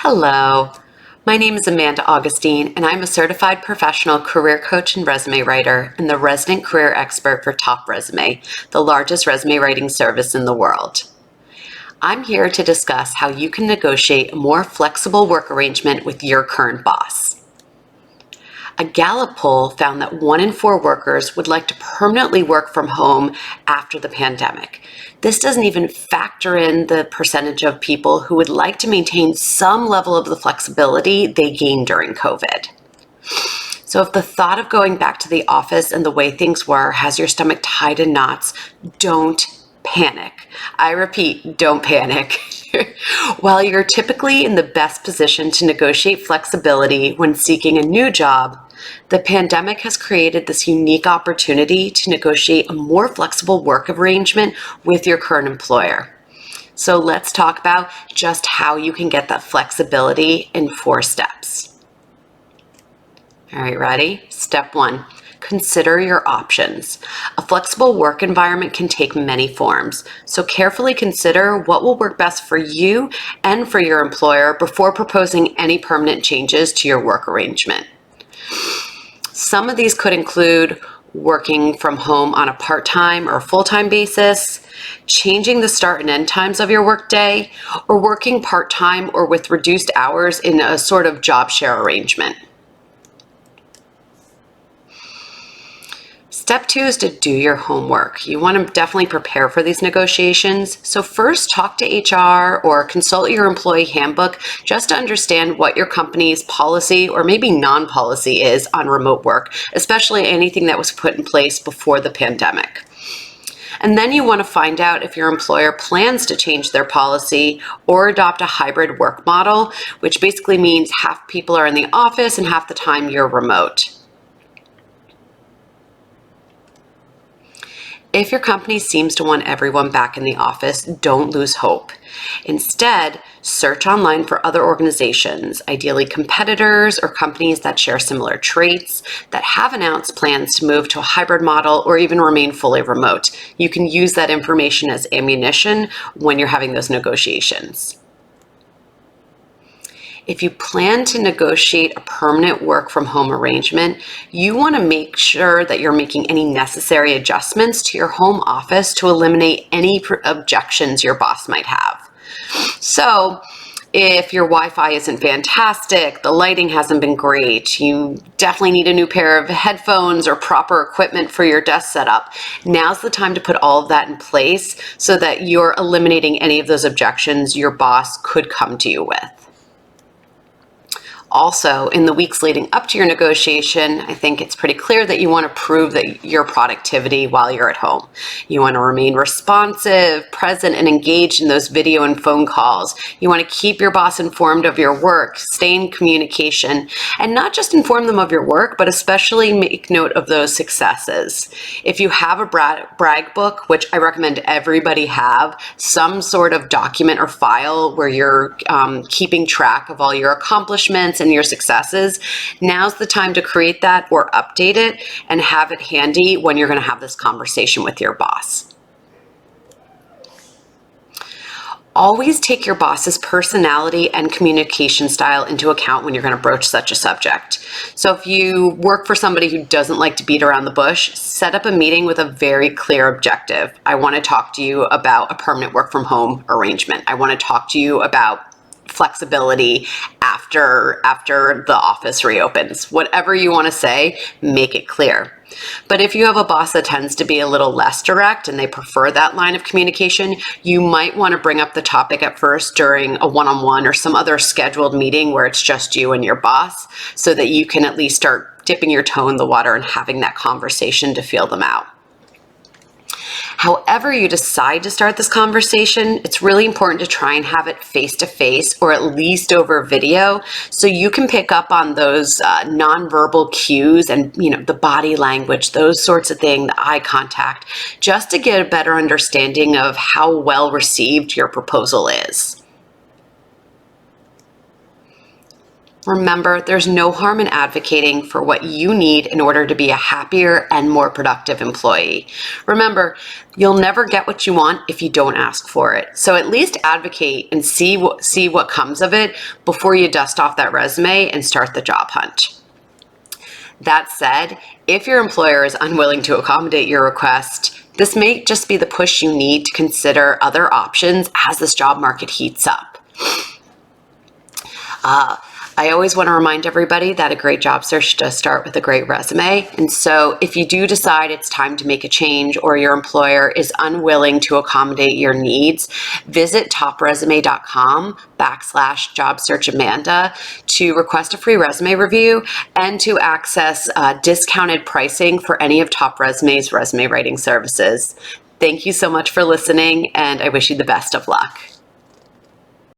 Hello, my name is Amanda Augustine, and I'm a certified professional career coach and resume writer and the resident career expert for Top Resume, the largest resume writing service in the world. I'm here to discuss how you can negotiate a more flexible work arrangement with your current boss. A Gallup poll found that 1 in 4 workers would like to permanently work from home after the pandemic. This doesn't even factor in the percentage of people who would like to maintain some level of the flexibility they gained during COVID. So if the thought of going back to the office and the way things were has your stomach tied in knots, don't panic. I repeat, don't panic. While you're typically in the best position to negotiate flexibility when seeking a new job, the pandemic has created this unique opportunity to negotiate a more flexible work arrangement with your current employer. So let's talk about just how you can get that flexibility in 4 steps. All right, ready? Step 1. Consider your options. A flexible work environment can take many forms, so carefully consider what will work best for you and for your employer before proposing any permanent changes to your work arrangement. Some of these could include working from home on a part-time or full-time basis, changing the start and end times of your workday, or working part-time or with reduced hours in a sort of job share arrangement. Step 2 is to do your homework. You want to definitely prepare for these negotiations. So first, talk to HR or consult your employee handbook just to understand what your company's policy or maybe non-policy is on remote work, especially anything that was put in place before the pandemic. And then you want to find out if your employer plans to change their policy or adopt a hybrid work model, which basically means half people are in the office and half the time you're remote. If your company seems to want everyone back in the office, don't lose hope. Instead, search online for other organizations, ideally competitors or companies that share similar traits, that have announced plans to move to a hybrid model or even remain fully remote. You can use that information as ammunition when you're having those negotiations. If you plan to negotiate a permanent work from home arrangement, you want to make sure that you're making any necessary adjustments to your home office to eliminate any objections your boss might have. So, if your Wi-Fi isn't fantastic, the lighting hasn't been great, you definitely need a new pair of headphones or proper equipment for your desk setup, now's the time to put all of that in place so that you're eliminating any of those objections your boss could come to you with. Also, in the weeks leading up to your negotiation, I think it's pretty clear that you want to prove that your productivity while you're at home. You want to remain responsive, present, and engaged in those video and phone calls. You want to keep your boss informed of your work, stay in communication, and not just inform them of your work, but especially make note of those successes. If you have a brag book, which I recommend everybody have, some sort of document or file where you're keeping track of all your accomplishments and your successes, now's the time to create that or update it and have it handy when you're going to have this conversation with your boss. Always take your boss's personality and communication style into account when you're going to broach such a subject. So if you work for somebody who doesn't like to beat around the bush, set up a meeting with a very clear objective. I want to talk to you about a permanent work from home arrangement. I want to talk to you about flexibility after the office reopens. Whatever you want to say, make it clear. But if you have a boss that tends to be a little less direct and they prefer that line of communication, you might want to bring up the topic at first during a one-on-one or some other scheduled meeting where it's just you and your boss, so that you can at least start dipping your toe in the water and having that conversation to feel them out. However you decide to start this conversation, it's really important to try and have it face-to-face or at least over video, so you can pick up on those nonverbal cues and the body language, those sorts of things, the eye contact, just to get a better understanding of how well received your proposal is. Remember, there's no harm in advocating for what you need in order to be a happier and more productive employee. Remember, you'll never get what you want if you don't ask for it. So at least advocate and see what comes of it before you dust off that resume and start the job hunt. That said, if your employer is unwilling to accommodate your request, this may just be the push you need to consider other options as this job market heats up. I always want to remind everybody that a great job search does start with a great resume. And so if you do decide it's time to make a change or your employer is unwilling to accommodate your needs, visit topresume.com/JobSearchAmanda to request a free resume review and to access discounted pricing for any of Top Resume's resume writing services. Thank you so much for listening, and I wish you the best of luck.